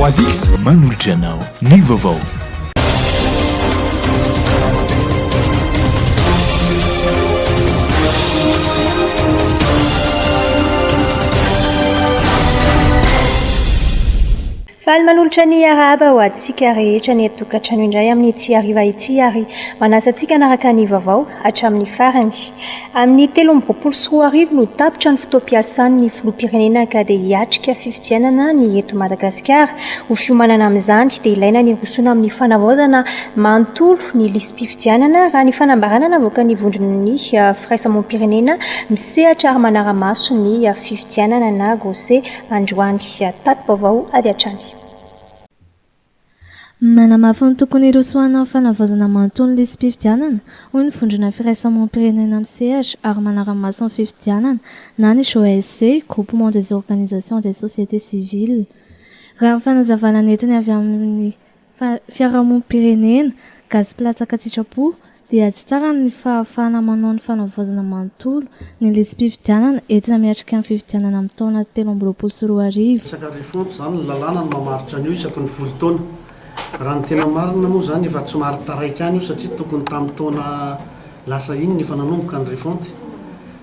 3X manolotra anao ny vaovao. Faly manolotra ny araba ho antsika rehetra ny tokantrano indray amin'ny ity hariva ity ary manasa antsika anaraka ny vaovao hatramin'ny farany. Amin'ny 13 no tapitra ny fotoam-piasan'ny filoham-pirenena ka dia hiatrika fifidianana ny eto Madagasikara. Ho fiomanana amin'izany dia ilaina ny rosona amin'ny fanavaozana manontolo ny lisam-pifidianana raha ny fanambarana navoaka ny vondron'ny firaisamonim-pirenena misehatra ary manara-maso ny fifidianana na gose androany. Tato vaovao avy hatrany. Manamafy ny tokony hirosoana fanavaozana manontolo ny lisam-pifidianana hoy ny vondrona firaisamonim-pirenena misehatra ary manara-maso ny fifidianana na ny GOSC, Groupement des Organisations des Sociétés Civiles. Raha ny fanazavana netiny avy amin'ny fiarahamonim-pirenena Gazy Platsaka Tsitrapo dia tsy tsara ny fahafahana manao ny fanavaozana manontolo ny lisam-pifidianana entina miatrika amin'ny fifidianana amin'ny taona 2024. Sakary fonto zany ny lalàna ny mamaritra an'io isaky ny folo taona. Raha ny tena marina moa zany efa tsy maro taraiky any io satria tokony tamin'ny taona lasa iny ny fananomboka ny refonty.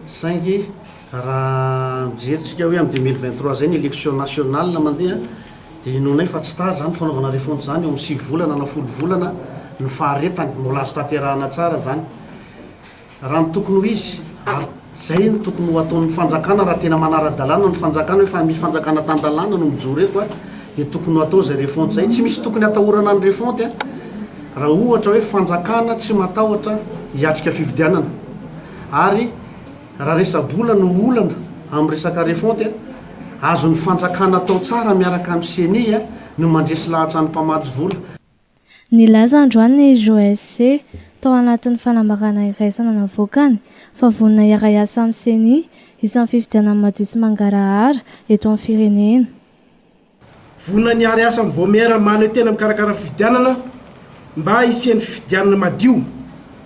Saingy raha mijeritsika hoe amin'ny 2023 zay ny élection nationale mandeha dia nonay fa tsy tara zany fanaovana refonty zany eo amin'ny 6 volana na 10 volana ny faharetany mbola azo tanterahana tsara zany. Raha ny tokony ho izy ary zay ny tokony ho ataon'ny fanjakana raha tena manara-dalàna ny fanjakana hoe fa misy fanjakana tan-dalàna no mijoro eto dia tokony ho atao zay refonty zay. Tsy misy tokony atahorana ny refonty raha ohatra hoe fanjakana tsy matahotra hiatrika fifidianana ary raha resa-bola no olana amin'ny resaka refonty azo ny fanjakana atao tsara miaraka amin'ny CENI no mandresy lahatsa ny mpamatsy vola. Nilaza androany ny GOSC tao anatin'ny fanambarana iraisana navoakany fa vonona iara-iasa amin'ny CENI isan'ny fifidianana madio sy mangarahara eto amin'ny firenena. Vonona ny iara-iasa amin'ny voamera mahaleo tena mikarakara fifidianana mba hisian'ny fifidianana madio,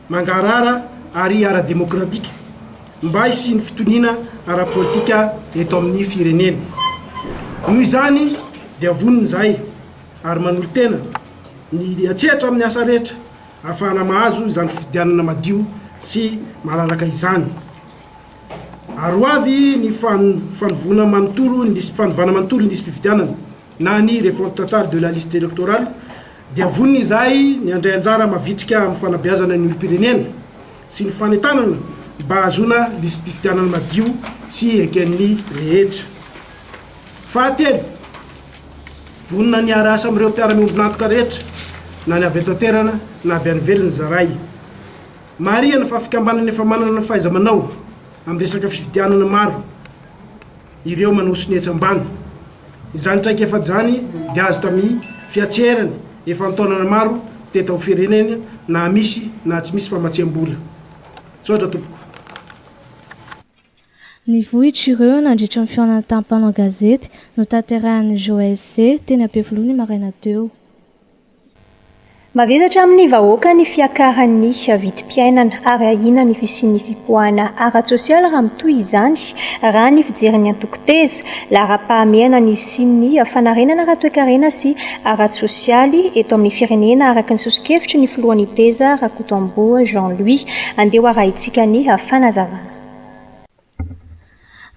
mangarahara ary ara-demokratika, mba hisian'ny fitoniana ara-politika eto amin'ny firenena. Noho izany dia vonona izay ary manolo tena ny atsehatra amin'ny asa rehetra ahafahana mahazo izany fifidianana madio sy malalaka izany. Ary ho avy ny fanovana manontolo ny fanovana manontolo ny lisam-pifidianana na ny refonte totale de la liste électorale dia vonona izay ny andray anjara mavitrika amin'ny fanabeazana ny olom-pirenena sy ny fanentanana mba hahazoana lisam-pifidianana madio sy eken'ny rehetra. Fahatelo, vonona ny ara-asa amin'ireo mpiara-miombonantoka rehetra na ny avy eto an-toerana na avy any ivelany zaray. Marihana fa fikambanana efa manana ny fahaiza-manao amin'ny resaka fifidianana maro ireo manao sonetsam-bany. Izany traika efa zany dia azo tamin'ny fiatserany efa antaonana maro teto amin'ny firenena na misy na tsy misy famatsiam-bola. Sotra tompoko. Ny vohitra ireo nandritra ny fihaonana tampanao gazety no tanterahan'ny GOSC teny Ampefiloha maraina teo. Mavesatra amin'ny vahoaka ny fiakaran'ny vidim-piainana ary ahina ny fisian'ny fipoahana ara-tsosialy raha mitohy izany raha ny fijeriny antoko-teza lara-pahamehana ny sin'ny fanarenana ara-toe-karena sy ara-tsosialy eto amin'ny firenena araka ny sosokevitry ny filohan'ny teza Rakotombo Jean-Louis andeha arahintsika ny fanazavana.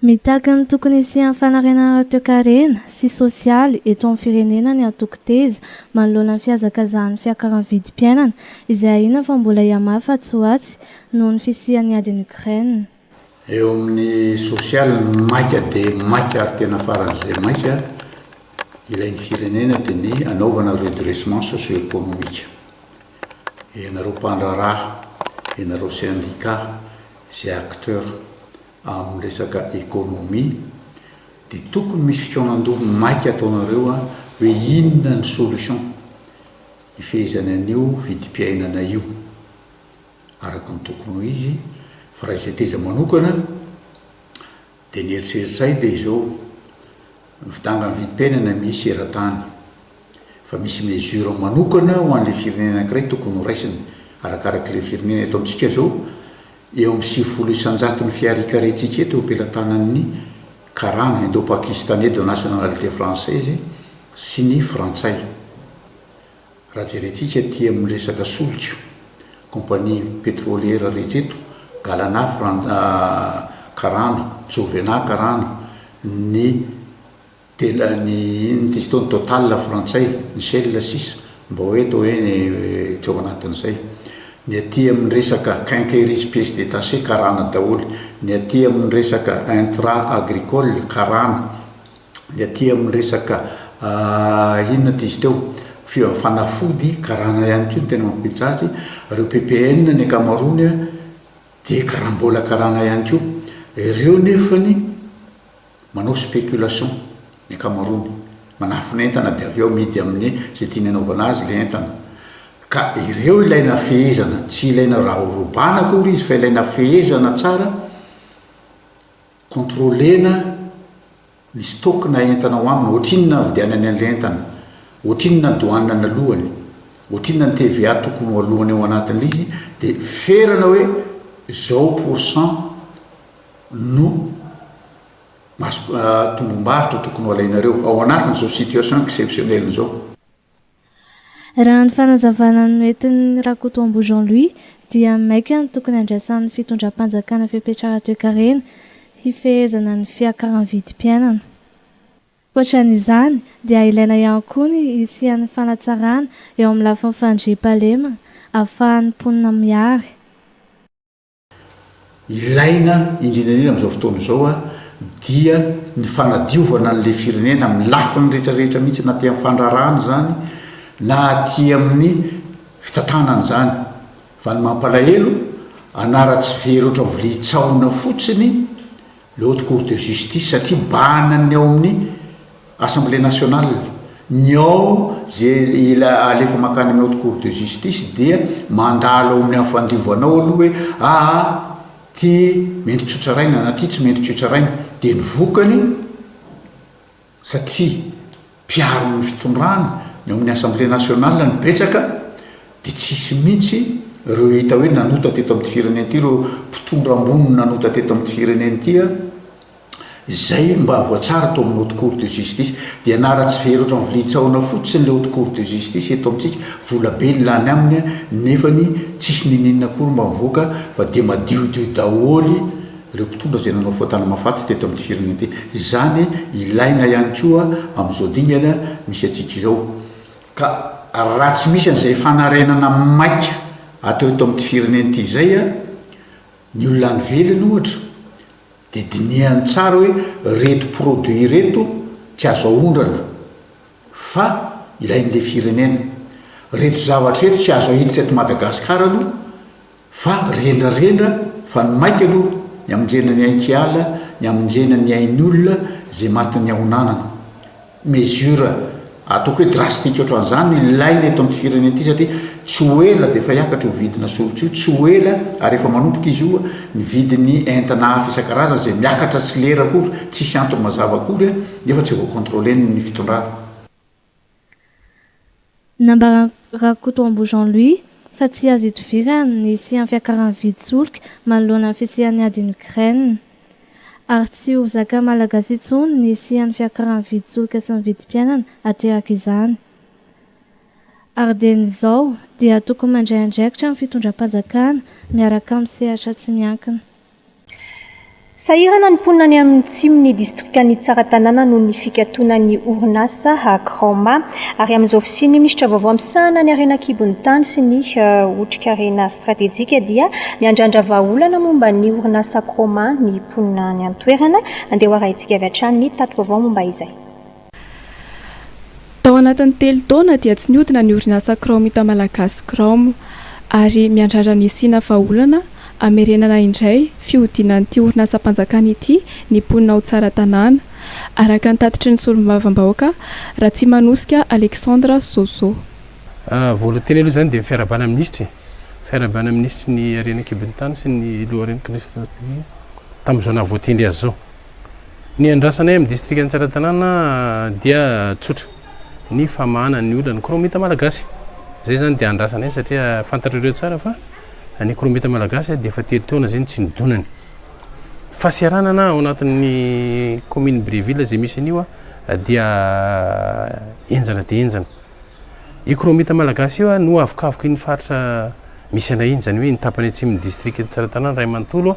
Mitaky ny tokony isian'ny fanarenana ara-toe-karena sy sosialy eto amin'ny firenena ny antoko-teza manoloana ny fihazakazahan'ny fiakaran'ny vidim-piainana izay ahina fa mbola hiamafy fa tsy ho atsy noho ny fisian'ny adiny Ukraine. Eo amin'ny sosialy maika dia maika ary tena faran'izay maika ilain'ny firenena dia ny anaovana redressement socio-économique. Ianareo mpandraraha, ianareo syndicat, izay acteur amin'ny resaka économie dia tokony misy fikaonan-doha maika ataonareo hoe inona ny solution hifehezana an'io vidim-piainana io araka ny tokony ho izy. Fa raha izay teza manokana dia ny eritreritray dia izao ny fitangany vidim-piainana misy eran-tany fa misy mesure manokana ho an'ilay firenena anankiray tokony ho raisiny arakaraka ilay firenena eto amintsika zao eo amin'ny 90 isanjato ny fiarikarentsika eto ampelantanan'ny Karana indo-pakistanais de nationalité française sy ny frantsay raha jerentsika ty amin'ny resaka solika compagnie pétrolière rehetraeto galana karana jovena karana ny ny testony total frantsay ny sel 6 mba hoe to hoe tsy ao anatin'izay ny aty amin'ny resaka quinqueris pièce détachée karana daholy ny aty amin'ny resaka intra agricole karana ny aty amin'ny resaka inona ty izy teo fanafody karana ihany ko tena mampijatsy reo ppn ny akamarony de karambola karana ihany ko ireo nefany manao spéculation ny akamarony manafina entana de avy eo midy amin'ny zay tiany anaovana azy le entana ka ireo ilaina fehezana tsy ilaina raha orobana akory izy fa ilaina fehezana tsara contrôlena ny stock na entana ho aminy ohatrinona vidianany an'le entana ohatrinona douane na lohany ohatrinona ny TVA tokony ho alohany ao anatin'le izy de ferana hoe 0% no tombom-barotra tokony ho alainareo ao anatin'izao situation exceptionnelle zao raha ny fanazavana ny entin'ny Rakotombo Jean-Louis dia maika ny tokony andraisan'ny fitondram-panjakana fipetrara-toekarena hifehezana ny fiakaran'ny vidim-piainana. Koatran'izany dia ilaina ihany koa ny isian'ny fanatsarana eo amin'ny lafiny fandriam-pahalema ahafahan'ny mponina miary. Ilaina indrindrandrindra amin'izao fotoana izao dia ny fanadiovana an'le firenena amin'ny lafiny rehetrarehetra mihitsy na ty amin'ny fandrarahana zany na aty amin'ny fitantanana zany fa ny mampalahelo anara-tsy very oatra vilia tsaona fotsiny le haute cour de justice satria banany ao amin'ny assemblée nationale ny ao zay alefa makany amin'ny haute cour de justice dia mandalo ao amin'ny fandiovanao aloha hoe ty mendry tsotsaraina na ty tsy mendry tsotsaraina de ny vokany satria mpiaro ny fitondrana ny amin'ny assemblée nationale ny betsaka de tsisy mihitsy reo hita hoe nanota teto amin'ny fireneny ty reo mpitondram-bony nanota teto amin'ny fireneny ty zay mba voatsara to amin'ny haute cour de justice de anara-tsy very oatra ny vilitsaona fotsiny le haute cour de justice eto amintsika vola be ny lany aminy nefany tsisy nininina kory mba mivoaka fa de madiodio daholy reo mpitondra zay nanao foatana mafaty teto amin'ny fireneny ty zany ilaina ihany koa amin'izao dingana misy atsika izao ka raha tsy misy an'izay fanarenana maika atao eto amin'ny fireneny ty zay ny olona ny velany ohatra de diniany tsara hoe reto produit reto tsy azo aondrana fa ilain'le firenena reto zavatra reto tsy azo ahiditra eto Madagasikara aloha fa rendrarendra fa ny maika aloha ny amonjena ny ainkiala ny amonjena ny ain'ny olona zay matin'ny ahonanana mesure ataoko hoe drastique ohatran'izany ilaina eto amin'ny firenena ty satria tsy ho ela de fa hiakatra ho vidina solotry io tsy ho ela ary efa manompoka izy io ny vidiny entana hafa isan-karazany zay miakatra tsy lera akory tsisy antony mazava akory nefa tsy voakontrôleny ny fitondrana. Nambara Rakotombo Jean-Louis fa tsy azo itovirana ny isian'ny fiakaran'ny vidy-solika manoloana ny fisian'ny adiny Ukraine ary tsy ho zaka malagasy intsony ny isian'ny fiakaran'ny vidy-solika sy ny vidim-piainana ateraka izany. Arden'izao dia tokony mandray andraikitra ny fitondram-panjakana miaraka amin'ny sehatra tsy miankina. Sahirana ny mponina ny amin'ny tsimony distrikan'ny Tsaratanàna noho ny fikatoanan'ny orinasa Grandma ary amin'izao ofisian'ny minisitra vaovao amin'ny ny Arenakibon'ny tany sy ny otrikaina stratéjika dia miandrandra vahaolana momba ny orinasa Grandma ny mponina ny antoerana andeha ho arahintsika avy hatrany ny tato vaovao momba izay. Tao anatin'ny 3 taona dia tsy niodina ny orinasa Grandma malagasy Grandma ary miandrandra ny sina vahaolana amerenana indray fiodinan'ity orinasa mpanjakana ity ny mponina ao Tsaratanàna araka ny tatitry ny solombavambahoaka raha tsy manosika Alexandra Soso. Voalohany aloha zany dia fiarabana ministry ny Arenakibon'ny tany sy ny loharen'ny tamin'izao nahavoatendry azy zao. Ny andrasanay amin'ny distrikan'ny Tsaratanàna dia tsotra ny famahana ny olona ny Grandma malagasy. Zay zany dia andrasanay satria fantatrareo tsara fa ny Grandma malagasy dia efa 3 taona zay tsy nidonany. Fasiaranana ao anatin'ny commune Bréville zay misy an'io dia enjana dia enjana ikromita malagasy io no avokavoka iny faritra misy ana iny zany hoe nitapany atsimy district tsara tanàna ray manontolo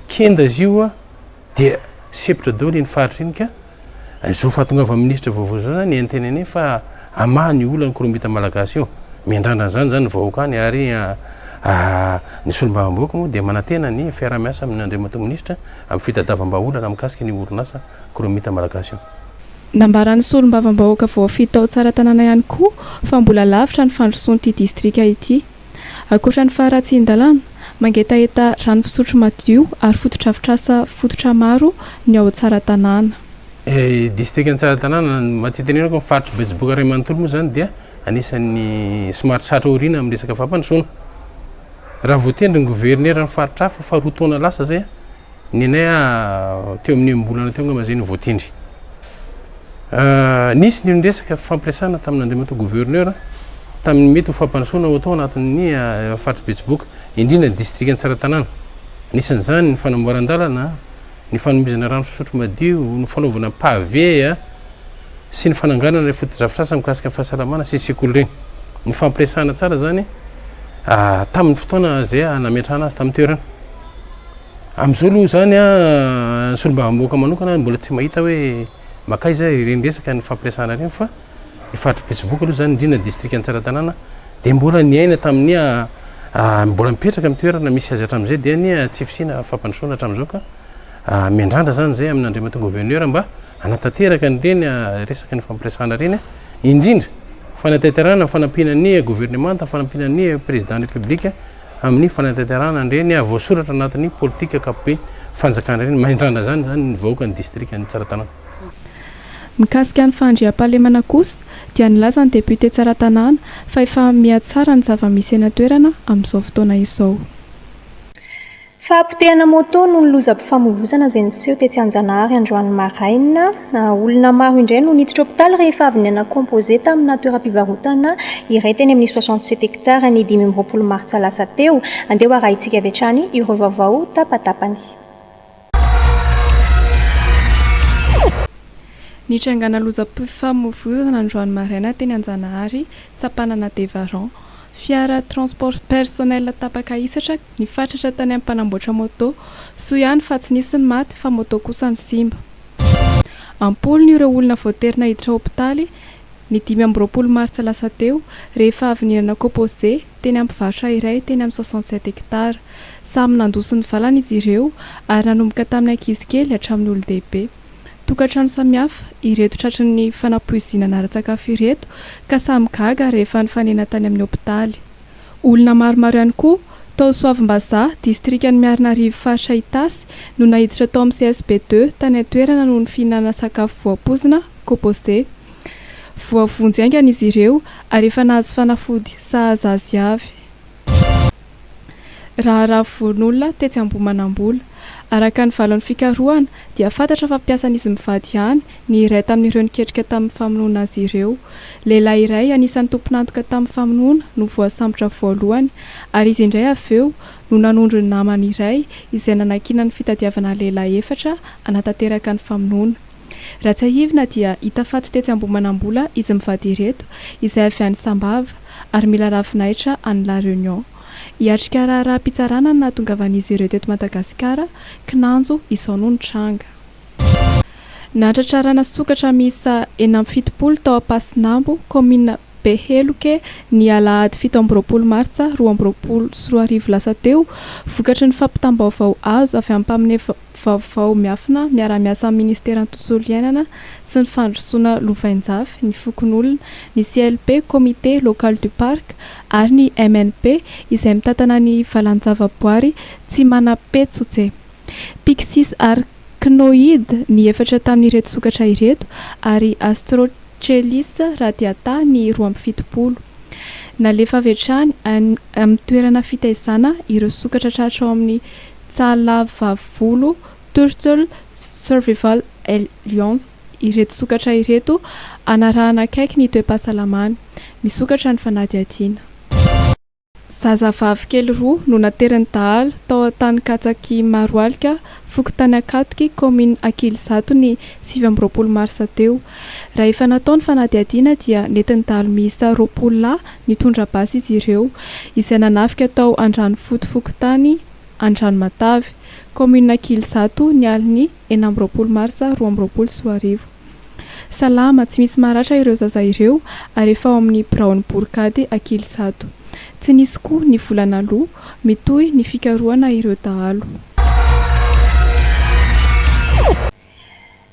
kenda azy io dia sepitra daholo iny faritra iny ka zao fahatongava ministra vaovao zao zany entenene fa amahany olana kromita malagasy io miandrandran zany zany vahoaka any ary ny solombavam-bahoaka moa dia manantena ny fiarah-miasa amin'ny andriamatongo ministra amin'ny fitadavam-baolana mikasika ny orinasa kromita malagasy io nambaran'ny solombavam-bahoaka vao fitao tsara tanàna ihany koa fa mbola lavitra ny fandrosoan'ity distrika ity ankoatra ny faharatsian-dalàna mangetaheta rano fisotro madio ary fototra-fitrasa fototra maro ny ao tsara tanàna district ny tsara tanàna matsitenenako mifaritra betsiboka ray manontolo moa zany dia anisan'ny somary satra orina amin'ny resaka fampandrosoana raha voatendry ny gouverneur ny faritra hafa fa roa taona lasa zay ny anay teo amin'ny mbolana teo nga mazay ny voatendry nisy ny resaka fampiasana tamin'ny andriamato gouverneur tamin'ny mety ho fampandrosoana ho atao anatin'ny faritra betsiboka indrindra ny district ny tsara tanàna anisan'izany ny fanamboaran-dalana ny fanomezana rano fisotro madio ny fanaovana pavé sy ny fananganana ny fotodrafitrasa mikasika ny fahasalamana sy sekoly regny ny fampiresahana tsara zany tamin'ny fotoana zay nametrahana azy tamin'ny toerana amin'izao aloha zany ny solombavam-bahoaka manokana mbola tsy mahita hoe makaiza ireny resaka ny fampiresahana reny fa ny faritra betsiboka aloha zany indrindra district ny tsara tanàna dia mbola ny aina tamin'ny mbola mipetraka amin'ny toerana misy azy hatramin'izay dia ny tsy fisina fampandrosoana hatramin'izao ka miandrandra zany zay amin'ny andriamato gouverneur mba anatanteraka nyreny resaka ny fampiresahana reny indrindra fanatanterana fanampinan'ny gouvernement fanampinan'ny président république amin'ny fanatanterana nyreny voasoratra anatin'ny politique kapobe fanjakana reny mahindrandra zany zany ny vahoaka ny district ny tsara tanàna mikasika ny fandriam-pahalemana kosa dia nilaza ny député tsara tanàna fa efa mihatsara ny zava-misy eny toerana amin'izao fotoana izao Fahampitehana moto no lozam-pifamoivoizana izay niseho tetsy Anjanahary androany maraina. Olona maro indray no niditra hôpitaly rehefa avy niana composé tamina toeram-pivarotana iray teny amin'ny 67 hectares ny 20 martsa lasa teo. Andeha arahintsika avy hatrany ireo vaovao tapatapany. Nitrangana lozam-pifamoivoizana androany maraina teny Anjanahary Sapanana Devaran. Fiara transport personnel tapaka isatra ny fatratra tany amin'ny mpanamboatra moto so ihany fa tsy nisy ny maty fa moto kosa ny simba ampolo ny ireo olona voaterina hiditra hôpitaly ny 20 martsa lasa teo rehefa avy nihinana composé teny amin'ny mpivarotra iray teny amin'ny 67 hectares samy nandoso ny valana izy ireo ary nanomboka tamin'ny ankizy kely hatramin'ny olon-dehibe tokantrano samihafa ireto tratry ny fanapoizinana ara-tsakafo ireto ka samy gaga rehefa nifanena tany amin'ny hôpitaly olona maromaro ihany koa tao Soavimbazaha district ny Miarinarivo faritra Itasy no nahiditra tao amin'ny CSB2 tany an-toerana noho ny fihinana sakafo voapozina composé voavonjy aingana izy ireo ary efa nahazo fanafody sahaza azy avy raha von'olona tetsy Ambohimanambola araka ny valon'ny fikarohana dia fantatra fa mpiasan'izy mivady ihany ny iray tamin'ireo niketrika tamin'ny famonoana azy ireo lehilahy iray anisan'ny tomponantoka tamin'ny famonoana no voasambotra voalohany ary izy indray avy eo no nanondro ny namany iray izay nanankiana ny fitadiavana lehilahy efatra anatanteraka ny famonoana raha tsy ahivina dia hita faty tetsy Ambohimanambola izy mivady ireto izay avy any Sambava ary mila ravinahitra any La Réunion hiatrika raha-pitsarana na tongavan'izy ireo teto Madagasikara kinanjo izao no nitranga natratrarana sokatra miisa 70 tao Ampasinambo commune Beheloke ny alahady 17 martsa 2024 lasa teo vokatry ny fampitam-baovao azo avy amin'ny mpamine vaovao miafina miara-miasa amin'ny ministera ny tontolo iainana sy ny fandrosoana Lovainjafy ny fokon'olona ny CLP comité local du parc ary ny MNP izay mitantana ny valan-javaboary tsy manapetsotse Pixis arachnoide ny efatra tamin'ireto sokatra ireto ary Astrochelis radiata ny 27 nalefa avy hatrany amin'ny toerana fitaizana ireo sokatra tratra ao amin'ny Tsalavavolo Turtle Survival Alliance ireto sokatra ireto anarahana akaiky ny toe-pahasalamany misokatra ny fanadiadiana zazavavy kely roa no nateriny dahalo tao an-tany katsaky maroalika fokotany akatoky commune Akilizato ny 7 marsa teo. Raha efa natao ny fanadihadiana dia netiny dahalo miisa 20 lahy nitondra basy izy ireo izay nanafika tao andrano fotofokotany andrano matavy commune Akilizato ny aliny 9 marsa 20 soarivo. Salama tsy misy maratra ireo zaza ireo ary efa ao amin'ny Brown Bourgade Akilizato. Tsy nisy koa ny volana loha mitohy ny fikarohana ireo dahalo.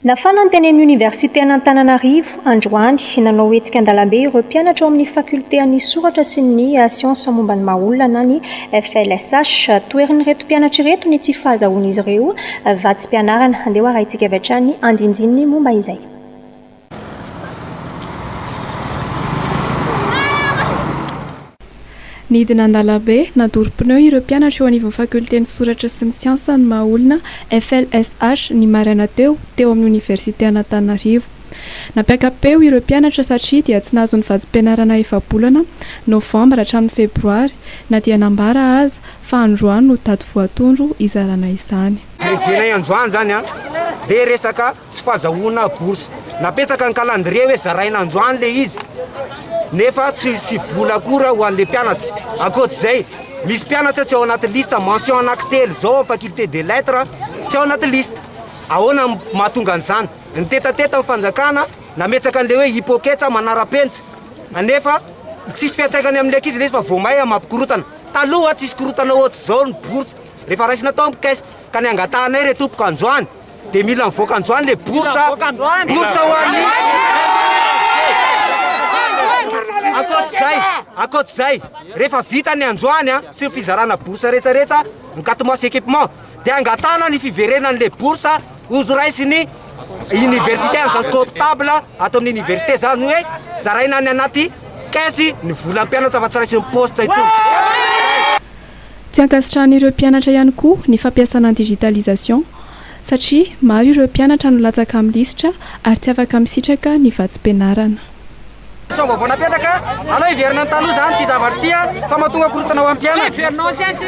Nafana ny teny amin'ny Université an'Antananarivo androany nanao hetsika an-dalambe ireo mpianatra ao amin'ny fakulté ny soratra sy ny siansa momba ny mahaolona na ny FLSH toerin'ny reto mpianatra ireto ny tsy fahazahoana izy ireo vatsim-pianarana. Andeha arahintsika avy hatrany andinjininy momba izay. Nidina an-dalambe nadory pneu ireo mpianatra eo anivon'ny fakulté ny soratra sy ny siansa ny mahaolona FLSH ny maraina teo amin'ny Université an'Antananarivo. Nampiakapeo ireo mpianatra satria dia tsy nahazo ny vatsim-pianarana efa-bolana novambra hatramin'ny febroary na dia nambara aza fa androany no tady voatondro izarana izany. Revenay androany zany a dia resaka tsy fahazahoana bourse napetsaka ny calendrier hoe zaraina androany le izy nefa tsy vola akora ho an'le mpianatra. Akoatr'izay misy mpianatra tsy ao anaty lista mention anankitelo zao faculté des lettres tsy ao anaty lista. Ahoana mahatonga an'izany? Ny tetateta ny fanjakana nametsaka an'le hoe hipoketsa manara-penitra anefa tsisy fiantraikany amin'le ankizy le izy fa voamay mampikorotana. Taloha tsisy korotana ohatr'izao ny bourse rehefa raisina tao am'pikaisy ka ny angatanay re tompoko androany dia mila mivoaka androany le bourse ho an'ny akoatr'izay rehefa vita ny androany sy ny fizarana bourse rehetrarehetra mikatimoasy équipement dia angatana ny fiverenan'le bourse ozoraisy ny université ny zasy comptable atao amin'ny université zany hoe zaraina ny anaty kaisy ny vola mpianatra fa tsy raisy ny poste intsony. Tsy ankasitrahan'ireo mpianatra ihany koa ny fampiasana ny digitalisation satria maro ireo mpianatra no latsaka amin'ny lisitra ary tsy afaka misitraka ny vatsim-pianarana. Vaovao napetraka anao iverina ny taloha zany ty zavatra ty fa mahatonga korotana ho amin'ny mpianatra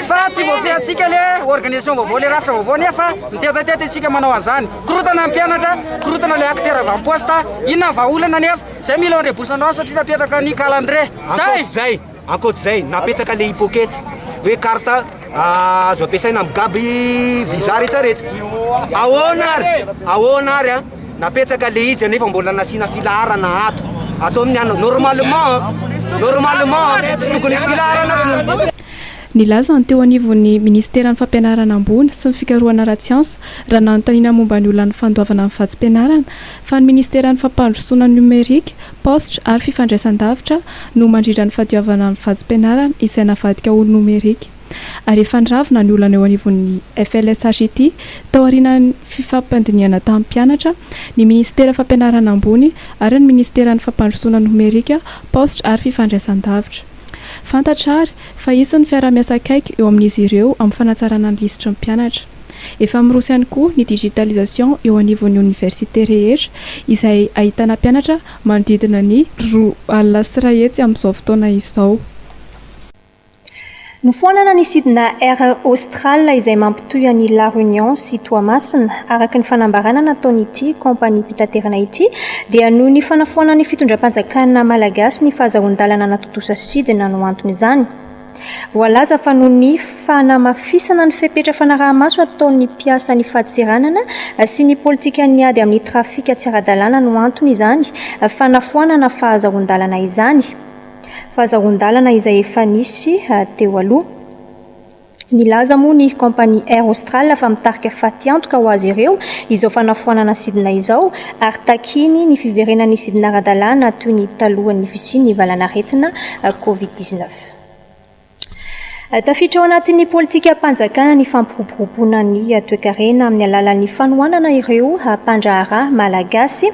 fa tsy voafehantsika le organisation vaovao le rafitra vaovao nefa mitetateta isika manao an'izany korotana amin'ny mpianatra korotana le acteur avant-poste inona vahaolana nefa zay mila andre bourse-androany satria napetraka ny calendrier zay akoatr'izay napetsaka le hipokety hoe carte azo ampiasaina amin'ny gaby visa rehetrarehetra ahoana ary napetsaka le izy nefa mbola nasiana filaharana ato atao amin'ny normalement tsy tokony filaharana tsony. Nilaza ny teo anivon'ny ministera ny fampianarana ambony sy ny fikarohana ara-tsiansa raha nanontaniana momba ny olona ny fandoavana amin'ny vatsim-pianarana fa ny ministera ny fampandrosoana numerika postra ary fifandraisan-davitra no mandrindra ny fadiavana amin'ny vatsim-pianarana izay navadika ho numerika. Ary efa nravina ny olana eo anivon'ny FLSH ity tao aorian'ny fifampandiniana tamin'ny mpianatra ny ministera fampianarana ambony ary ny ministera ny fampandrosoana numerika postra ary fifandraisan-davitra. Fantatrary fa isan'ny fiara-miasa akaiky eo amin'izy ireo amin'ny fanatsarana ny lisitra ny mpianatra. Efa mirosy ihany koa ny digitalisation eo anivon'ny université rehetra izay ahitana mpianatra manodidina ny 2.7 amin'izao fotoana izao. Nofoanana ny sidina Air Austral izay mampitohy an'i La Réunion sy Toamasina araka ny fanambarana nataon'ity kompania mpitaterana ity dia noho ny fanafoana ny fitondram-panjakana malagasy ny fahazahoan-dalana natotosa sidina no antony izany. Voalaza fa noho ny fanamafisana ny fepetra fanaraha-maso ataon'ny mpiasa ny fahadiseranana sy ny politika ny ady amin'ny trafika tsy ara-dalàna no antony izany fanafoanana fahazahoan-dalana izany. Fahazahoan-dalana izay efa nisy teo aloha. Nilaza moa ny kompania Air Austral fa mitarika faty antoka ho azy ireo izao fanafoanana sidina izao ary takiny ny fiverenan'ny sidina ara-dalàna toy ny talohan'ny fisian'ny valanaretina Covid-19. Tafiditra ao anatin'ny politika mpanjakana ny fampiroboroboana ny toe-karena amin'ny alalan'ny fanohanana ireo mpandraharaha malagasy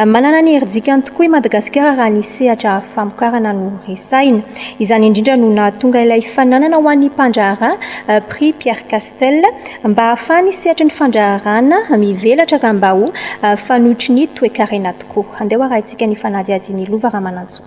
manana ny heridikany tokoa i Madagasikara raha ny sehatra famokarana no resaina. Izany indrindra no nahatonga ilay fananana ho an'ny mpandraharaha prix Pierre Castel mba ahafahany sehatra ny fandraharana mivelatra ka mba ho fanohitry ny toe-karena tokoa. Andeha arahintsika ny fanadihadian'ny Lova Ramanantso.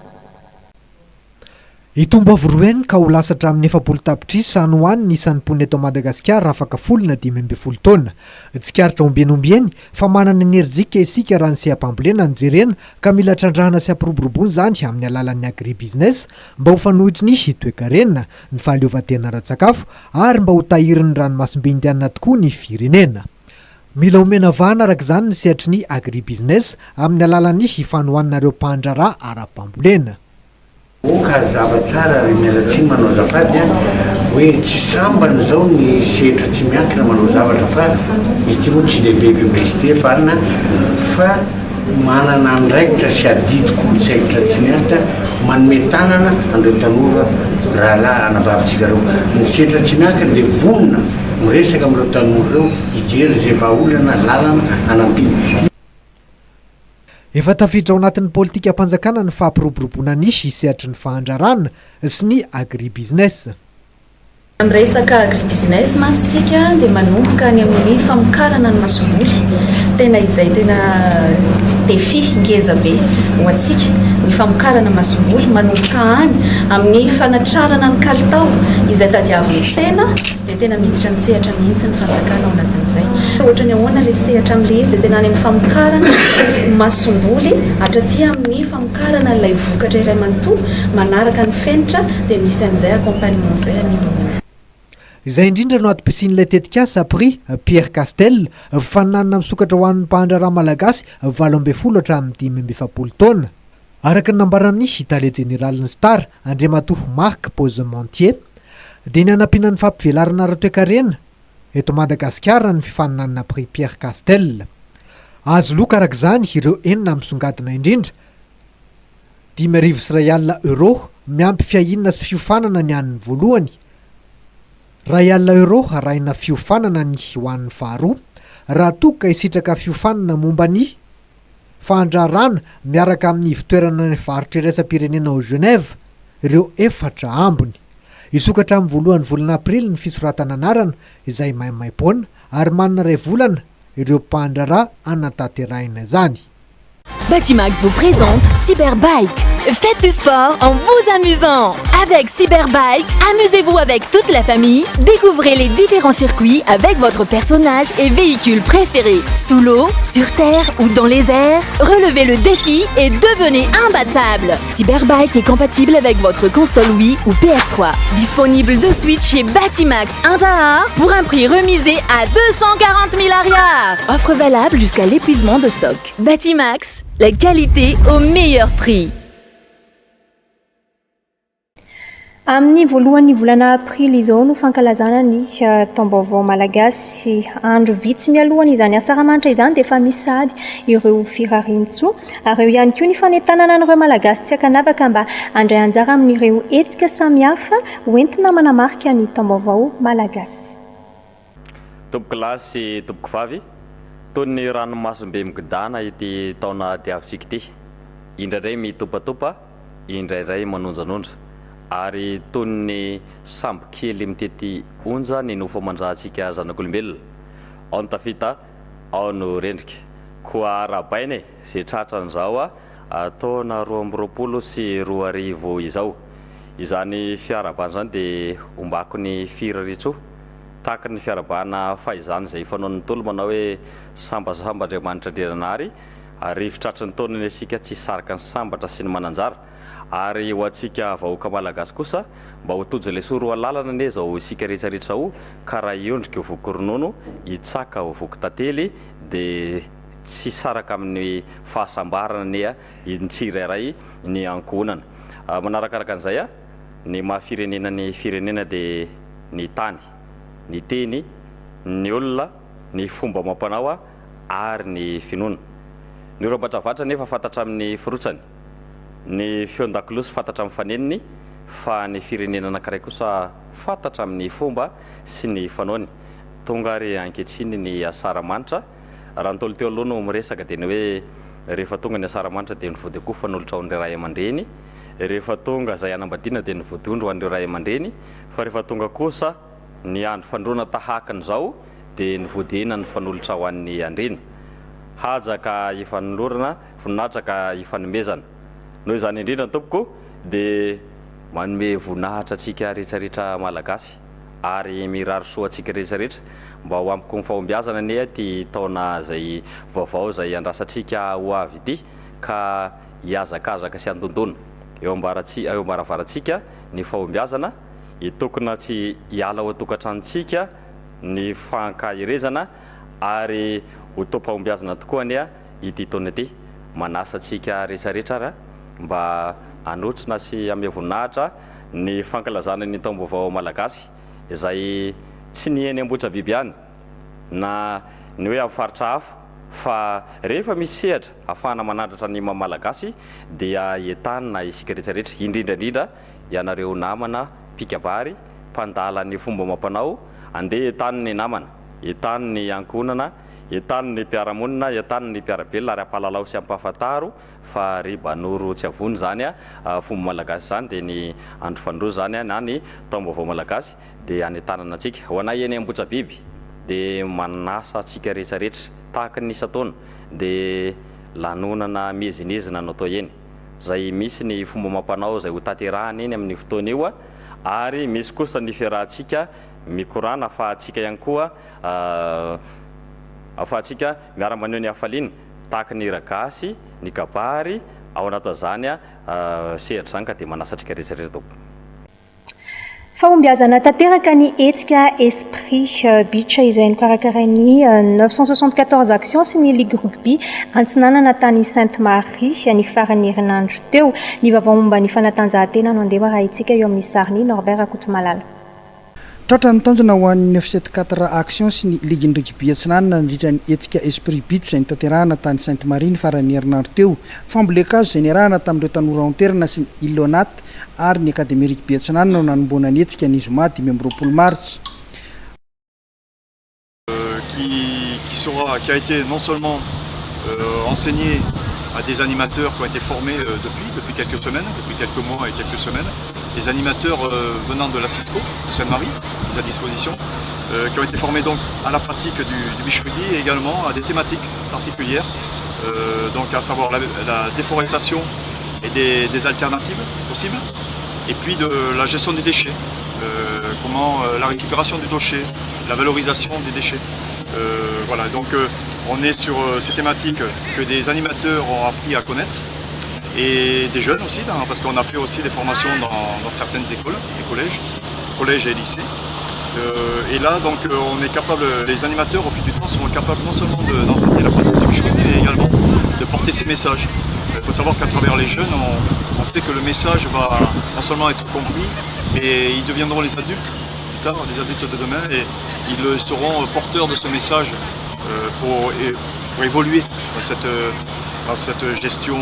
itombo avoroeny ka ho lasatra amin'ny efapolo tapitrisy sany hoany nisan'ny ponina eto Madagasikara afaka folona 5 taona tsikaritra ombieny fa manana enerjika isika raha ny sehampambolena ny jerena ka mila trandrahana sy ampiroboroboany zany amin'ny alalan'ny agribusiness mba ho fanohitra ny hitoekarena ny fahaleovantena ara-tsakafo ary mba ho tahirin'ny ranomasim-be-indianina tokoa ny firenena. Mila omena vahana araka izany ny sehatry ny agribusiness amin'ny alalan'ny hifanohanareo mpandrara ara-pambolena. Ka zava-tsara ary mialatsiny manao zafady hoe tsy sambany zao ny sehatra tsy miankina manao zavatra fa izy ty moa tsy lehibe publicité farina fa manana andraikitra sy adidiko ny sehatra tsy miakitra manome tanana andreo tanora rahalahy anabavitsika reo ny sehatra tsy miankina dia vonona miresaka amin'ireo tanora reo hijery zay vahaolana lalana anampiny. Efa tafiditra ao anatin'ny politika ampanjakana ny fahampiroboroboana ny sehatry ny fahandrarana sy ny agribusiness. Amin'ny resaka agribusiness mantsika dia manomboka ny amin'ny famokarana ny masomboly tena izay tena défi ngeza be ho antsika ny famokarana masomboly manomboka any amin'ny fanatrarana ny kalitao izay tadiavin'ny tsena dia tena miditra ny sehatra mihitsy ny fanjakana ao anatin'izay. Ohatra ny ahoana ilay sehatra amin'ilay izy dia tena any amin'ny famokarana masomboly hatraty amin'ny famokarana ilay vokatra iray manontolo manaraka ny fenitra dia misy an'izay accompagnement izay any. Izay indrindra no atom-pisian'ilay tetikasa prix Pierre Castel fananana misokatra ho an'ny mpandrara malagasy 18 hatramin'ny 20 taona. Araka ny nambaran'ny Italie Générale ny Star Andriamatoa Marc Pozemontier dia ny anampiana ny fampivelarana ara-toekarena eto Madagasikara ny fifananana prix Pierre Castel. Azo loka araka izany ireo enina misongadina indrindra €5,000 miampy fiahinana sy fiofanana ny an'ny voalohany, €1,000 arahina fiofanana ny ho an'ny faharoa raha toka isitraka fiofanana momba ny fandrarana miaraka amin'ny fitoerana ny varotra iraisam-pirenena ao Genève ireo 4 ambiny. Isokatra amin'ny voalohan'ny volana Aprily ny fisoratana anarana izay maimaimpona ary manana 2 volana ireo mpandrara anatanterahina izany. Batimax vous présente Cyberbike. Faites du sport en vous amusant. Avec Cyberbike, amusez-vous avec toute la famille. Découvrez les différents circuits avec votre personnage et véhicule préféré. Sous l'eau, sur terre ou dans les airs, relevez le défi et devenez imbattable. Cyberbike est compatible avec votre console Wii ou PS3. Disponible de suite chez Batimax Indahar pour un prix remisé à 240 000 ariars. Offre valable jusqu'à l'épuisement de stock. Batimax, la qualité au meilleur prix. Amin'ny voalohan'ny volana Aprily izao no fankalazana ny taom-baovao malagasy andro vitsy mialohany izany asaramanitra izany dia efa misy sady ireo firarintsoa ary eo ihany koa ny fanentanana an'ireo malagasy tsy akanavaka mba andray anjara amin'ireo hetsika samihafa hoentina manamarika ny taom-baovao malagasy. Tompoko lahy sy tompoko vavy toy ny ranomasimbe migidana ity taona diavisika ity, indraindray mitopatopa, indraindray manonjanonja ary toy ny sambo kely mitety onja ny nofo mandrahantsika zanak'olombelona, ao ny tafita ao no rendrika koa rabainy zay tratran'izao taona 2020 sy 2020 izao. Izany fiarabana zany dia ombako ny firaritsoa tahaka ny fiarabana fahaizany izay fanaon'ny tolo manao hoe sambasamba Andriamanitra Andriananary ary fitratran'ny taonany asika tsy saraka ny sambatra sy ny mananjara. Ary ho antsika vahoaka malagasy kosa mba ho tojo ilay soroa lalana ane zao isika rehetrarehetra ho ka raha iondrika ho voky ronono hitsaka ho voky tantely dia tsy saraka amin'ny fahasambarana ane ny tsirairay ny ankohonana. Manarakaraka an'izay ny mahafirenena ny firenena dia ny tany, ny teny, ny olona, ny fomba mampanao ary ny finoana. Ny oroam-batravatra nefa fantatra amin'ny firotsany, ny feon-dakolosy fantatra amin'ny faneniny, fa ny firenena anankiray kosa fantatra amin'ny fomba sy ny fanaony. Tonga ary ankehitriny ny asaramanitra raha nitolo teo aloha no miresaka dia ny hoe rehefa tonga ny asaramanitra dia nivody koa fanolotra ao an'ireo ray aman-dreny, rehefa tonga zay anambadiana dia nivodondro ho an'ireo ray aman-dreny, fa rehefa tonga kosa ny andro fandroana tahakan'izao dia nivodena ny fanolotra ho an'ny andrena. Hajaka hifanolorana, voninahitra ka hifanomezana. Noho izany indrindra ny tompoko dia manome voninahitra atsika rehetrarehetra malagasy ary mirary soa atsika rehetrarehetra mba ho ampiko ny fahombiazana ne ty taona zay vaovao zay andrasatsika ho avy ity ka hiazakazaka sy andondona eo ambaravaratsika ny fahombiazana hitokona tsy hiala ho tokantranotsika ny fankahirezana ary ho tom-pahombiazana tokoa ania ity taona ity manasa atsika rehetrarehetra raha mba anotrina sy ame voninahitra ny fankalazana ny taom-baovao malagasy izay tsy ny eny ambotra biby ihany na ny hoe amin'ny faritra hafa fa rehefa misy sehatra ahafahana manandratra ny mamalagasy dia entanina isika rehetrarehetra indrindrandrindra ianareo namana pikabary mpandala ny fomba mampanao andeha entany ny namana entany ny ankonana entany ny mpiaramonina entany ny mpiarabelona ary ampalalao sy ampahafantaro fa ribanoro tsy avony zany a fomba malagasy zany dia ny andro fandroa zany a na ny taom-baovao malagasy dia anentanana atsika ho anay eny ambotra biby dia manasa atsika rehetrarehetra tahaka ny isa-taona dia lanonana mezinezina no atao eny zay misy ny fomba mampanao zay ho tanterahana eny amin'ny fotoana io a ary misy kosa ny fiarahantsika mikorana afahantsika ihany koa afahantsika miara-maneho ny hafaliana tahaka ny ragasy ny kabary ao anatin'izany a sehatra zany ka dia manasatrika rehetrarehetra tao fahombiazana tanteraka ny hetsika esprit beach izay nokarakarainy 974 action sy ny ligue rugby antsinanana tany Sainte Marie ny farany herinandro teo ny vaovao momba ny fanatanjahantena no andeha raha itsika eo amin'ny sariny Norbert Akotomalala. Tratra ny tanjona ho an'ny 974 action sy ny ligue rugby antsinanana nandritra ny hetsika esprit beach izay nitanterahana tany Sainte Marie ny farany herinandro teo fambolekazo izay niarahana tamin'ireo tanora anterina sy ny Ilonat ary ny académie rugby antsinanana no nanomboana ny hetsika ny zoma 10 mars. Qui a été non seulement enseigné à des animateurs qui ont été formés depuis quelques semaines, depuis quelques mois et quelques semaines, des animateurs venant de la Cisco de Sainte-Marie, mis à disposition, qui ont été formés donc à la pratique du beach rugby et également à des thématiques particulières, donc à savoir la déforestation et des alternatives possibles, et puis de la gestion des déchets, comment la récupération du déchet, la valorisation des déchets. Voilà, donc on est sur ces thématiques que des animateurs ont appris à connaître et des jeunes aussi, parce qu'on a fait aussi des formations dans certaines écoles, les collèges et lycées. Et là, donc, on est capable, les animateurs au fil du temps seront capables non seulement d'enseigner la pratique du beach rugby, mais également de porter ces messages. Il faut savoir qu'à travers les jeunes, on sait que le message va non seulement être compris, mais ils deviendront les adultes plus tard, les adultes de demain, et ils seront porteurs de ce message pour évoluer dans cette gestion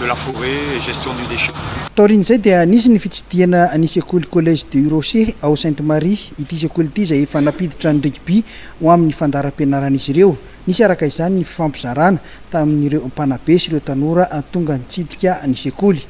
de la forêt et gestion du déchet. Taorin'izay dia nisy ny fitsidihana ny sekoly collège de Rocher ao Sainte Marie ity sekoly ity izay efa napiditra ny rugby ho amin'ny fandaharam-pianaran'izy ireo. Nisy araka izany ny fifampizarana tamin'ireo mpanabe sy ireo tanora tonga nitsidika ny sekoly.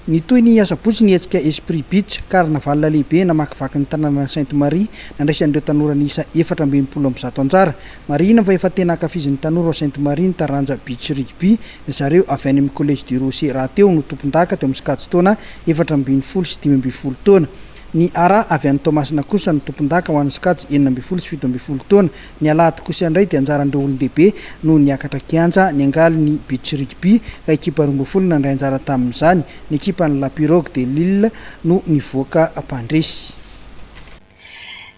Nitoy ny asabotsy ny hetsika esprit beach karnaval lehibe namakivaky ny tanàna Sainte Marie nandraisan'ireo tanora niisa 420 anjara. Marina fa efa tena ankafizin'ny tanora ao Sainte Marie ny taranja beach rugby zareo avy any amin'ny collège de Rocher raha teo no tompon-daka teo amin'ny sikajy taona 420 sy 12 taona. Ny ara avy any Tomasina kosa ny tompon-daka ho an'ny sikajy 19 sy 17 taona. Ny alahady kosa indray dia anjaran'ireo olon-dehibe no niakatra kianja ny angaly ny beach rugby ka ekipa 12 nandray anjara tamin'izany. Ny ekipa ny La Pirogue de Lille no nivoaka mpandresy.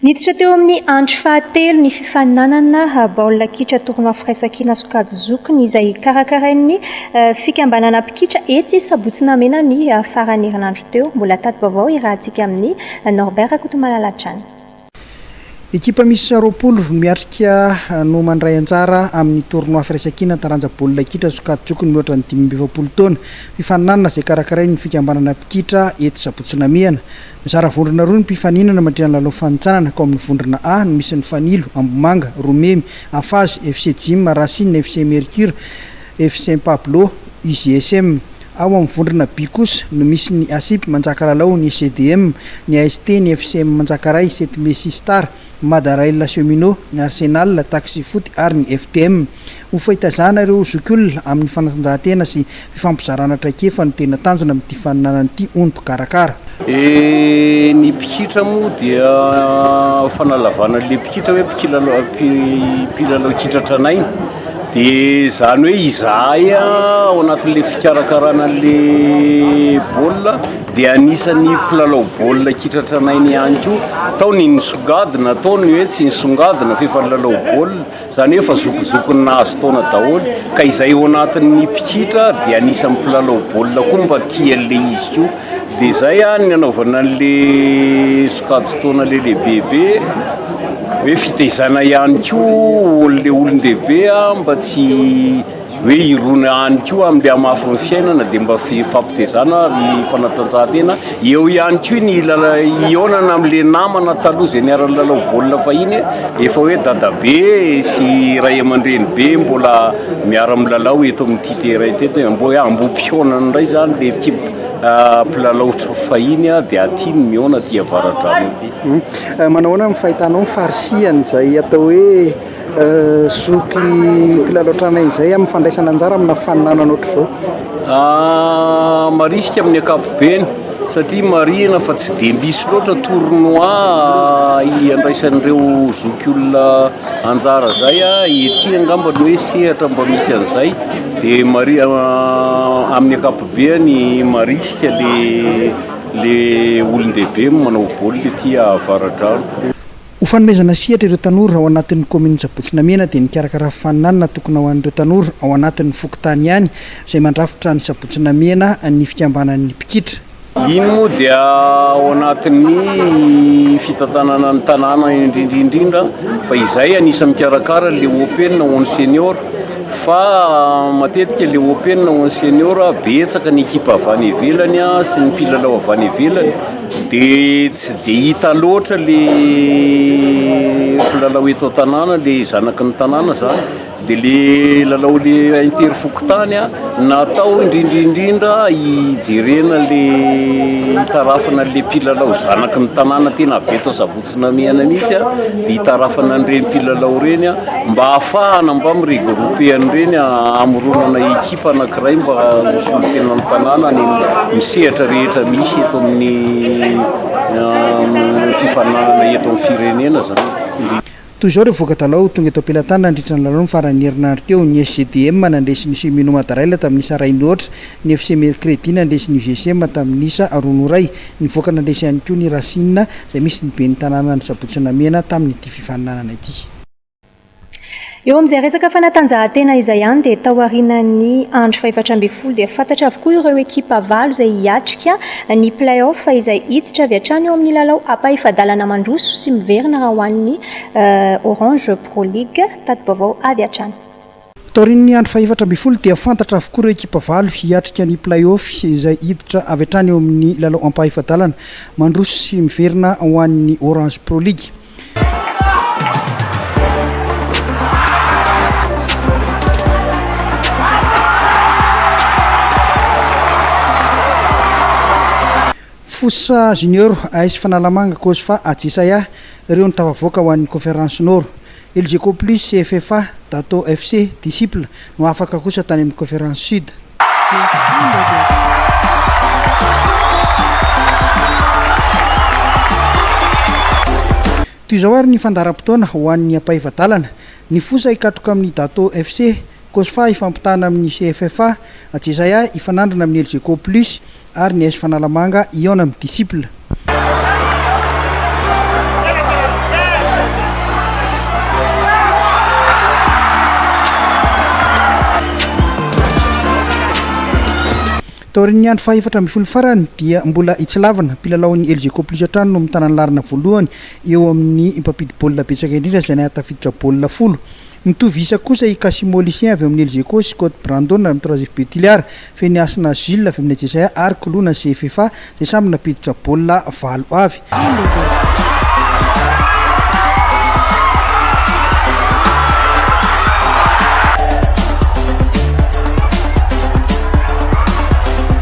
Niditra teo amin'ny andro fahatelo ny fifaninanana baolina kitra tournoi firaisan-kina sokajy zokiny izay karakarain'ny fikambanana mpikitra etsy sabotsy mena ny farany herinandro teo. Mbola tato vaovao irahantsika amin'ny Norbert Akotomalala trany. Ekipa misy 20 miatrika no mandray anjara amin'ny tournoi firaisan-kina taranja baolina kitra sokajy zokiny mihoatra ny 20 taona. Fifaninanana izay karakarain'ny fikambanana mpikitra etsy sabotsy namehana. Mizara vondrona roa ny mpifaninana mandrina lalao fanintsanana kao amin'ny vondrona A no misy ny Fanilo, Ambomanga, Romemy, Afazy, FC Jim, Racine, FC Mercure, FC Pablo, IGSM. Ao amin'ny vondrona B kosa no misy ny Asip Manjakalalao, ny CDM, ny AST, ny FCM Manjakaray, 7 Messi Star, Madarail Cheminot, ny Arsenal, Taxi Foot ary ny FTM. Ho fahitazana ireo zokiolona amin'ny fanatanjahantena sy fifampizarana traikefa no tena tanjona amin'ity faninanana ity ondo karakara. ny pikitra moa dia fanalavana le pikitra hoe mpilalao kitratra anainy dia zany hoe izahay ao anatin'le fikarakarana le baolina dia anisany mpilalao baolina kitratra anainy ihany koa taony nisongadina taony hoe tsy nisongadina fefa lalao baolina zany hoe efa zokozokony nahazo taona daholo ka izay ao anatin'ny pikitra dia anisany mpilalao baolina koa mba tia le izy koa dia izay ny anaovana an'le sokajy taona le lehibehibe hoe fitaizana ihany koa le olon-dehibe mba tsy hoe irona ihany koa amin'le hamafin'ny fiainana dia mba fampitaizana ry fanatanjahantena eo ihany koa ny ionana amin'le namana taloha izay niara-ny lalao baolina fahiny efa hoe dadabe sy ray aman-dreny be mbola miara-milalao eto amin'ity terrain teto mbo hoe ambom-pionana indray zany le mpilalao fahiny dia aty ny miona ty avaradrano ty manahoana ny fahitanao ny farisiany izay atao hoe zoky mpilalao-tranainy izay amin'ny fandraisana anjara amina faninanana ohatr'izao marisika amin'ny ankapobeny satria marina fa tsy dia misy loatra tournoi andraisan'ireo zoky olona anjara zay ety angambany hoe sehatra mba misy an'izay dia amin'ny ankapobeny marisika le olon-dehibe manao baolina ety avaradrano ho fanomezana sihatra ireo tanora ao anatin'ny commune Sabotsinamena dia nikarakara faninanana tokony ho an'ireo tanora ao anatin'ny fokotany ihany izay mandrafitra ny Sabotsinamena ny fikambanan'ny pikitra iny moa dia ao anatin'ny fitantanana ny tanàna indrindrindrindra fa izay anisany mikarakara le open ho an'ny senior fa matetika le open ho an'ny senior betsaka ny ekipa avy any ivelany sy ny mpilalao avy any ivelany dia tsy dia hita loatra le mpilalao eto tanàna le zanaky ny tanàna zany dia le lalao le intery fokotany natao indrindrindrindra hijerena le hitarafana le mpilalao zanaky ny tanàna tena avy eto Sabotsinamena mihitsy dia hitarafana an'ireny mpilalao reny mba ahafahana mba miregroupe an'ireny amoronana ekipa anankiray mba hosolo tena ny tanàna ny misehatra rehetra misy eto amin'ny fifananana eto amin'ny firenena zany toy izao ireo voaka-talao tonga eto am-pelatany nandritra ny lalao ny farany herinandro teo ny SGDM nandresy ny Semino Madaraila tamin'isa ray loatra ny FC Mercredi nandresy ny UGCM tamin'isa ronoray ny voaka nandresy ihany koa ny Racine izay misy ny be ny tanàna ny Sabotsinamena tamin'ity fifaninanana ity eo amin'izay resaka fanatanjahantena izay ihany dia tao aorian'ny andro 14 dia fantatra avokoa ireo ekipa valo izay hiatrika ny play-off izay hiditra avy hatrany eo amin'ny lalao ampahifadalana mandroso sy miverina raha ho an'ny Orange Pro League tadi-baovao avy hatrany taorian'ny andro 14 dia fantatra avokoa ireo ekipa valo hiatrika ny play-off izay hiditra avy hatrany eo amin'ny lalao ampahifadalana mandroso sy miverina ho an'ny Orange Pro League Fosa Junior AS Fanalamanga Kosfa Atsisaya ireo nitavavoaka ho an'ny conférence nord LGK plus CFFA Dato FC Disciple no afaka kosa tany amin'ny conférence sud toy izao ary ny fandaram-potoana ho an'ny ampahivadalana ny fosa hikatoka amin'ny Dato FC Kosfa ifampitana amin'ny CFFA Atsisaya ifanandrana amin'ny LGK plus ary ny AS Fanalamanga iona amin'ny Disciple taorian'ny andro 14 farany dia mbola hitsilavana mpilalao-ny LGK plus hatrany no mitanany larina voalohany eo amin'ny mpampidi baolina betsaka indrindra izay nahatafiditra baolina 10 mitovy isa kosa i Casimo Lucien avy amin'ny LGK sy Scott Brandon amin'ny 3 Betiliard Feniasina Gilles avy amin'ny Atsisaya ary Kolona CFFA izay samy napiditra baolina 9 avy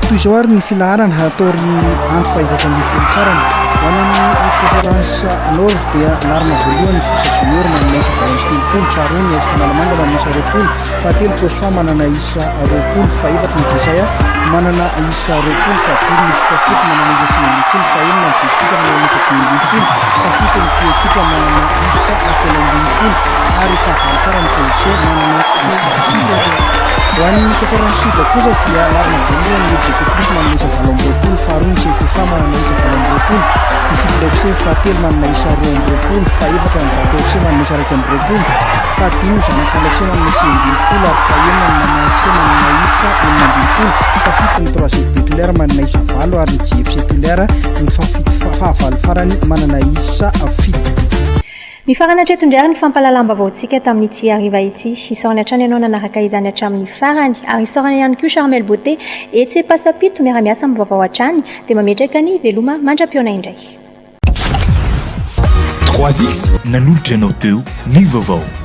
toy izao ary ny filaharana ataorin'ny andro 15 farany hoanany conférence nord dia larina voalohany fosa junior manana isa valontelopolo tsarony as fanalamanga manana isa roapolo fahatelo kosfa manana isa roapolo faefatra ny jesaya manana isa roapolo fahatelo misy kafoty manana isa sinaambinifolo faenina ny jekika manana isa dimaambinifolo kafito ny piekika manana isa atelo ambinifolo ary fahavalokara ny polise manana isa fito hoan'ny conférence sud kosa dia larina voalohany irjekoplis manana isa valo ambiroapolo faharoa ny sefifa manana isa valo ambiroapolo disciple fc fahatelo manana isa roa ambiroapolo faefatra ny bato fc manana isa raiky ambiroapolo fahadimy zanakala fc manana isa ambinifolo ary fahenina ny manana fc manana isa enina ambinifolo fafito ny troisième titulaire manana isa valo ary ny jfc titulaire ny fahavalo farany manana isa fito. Mifarana tretondriary ny fampalalambavaotsika tamin'ity ariva ity isorany hatrany ianao nanaraka izany hatramin'ny farany ary isorany ihany koa Charmel Beauté etsy pasapito miaramiasa amin'ny vaovao hatrany dia mametraka ny veloma mandra-piona indray. 3X nanolotra anao teo ny vaovao.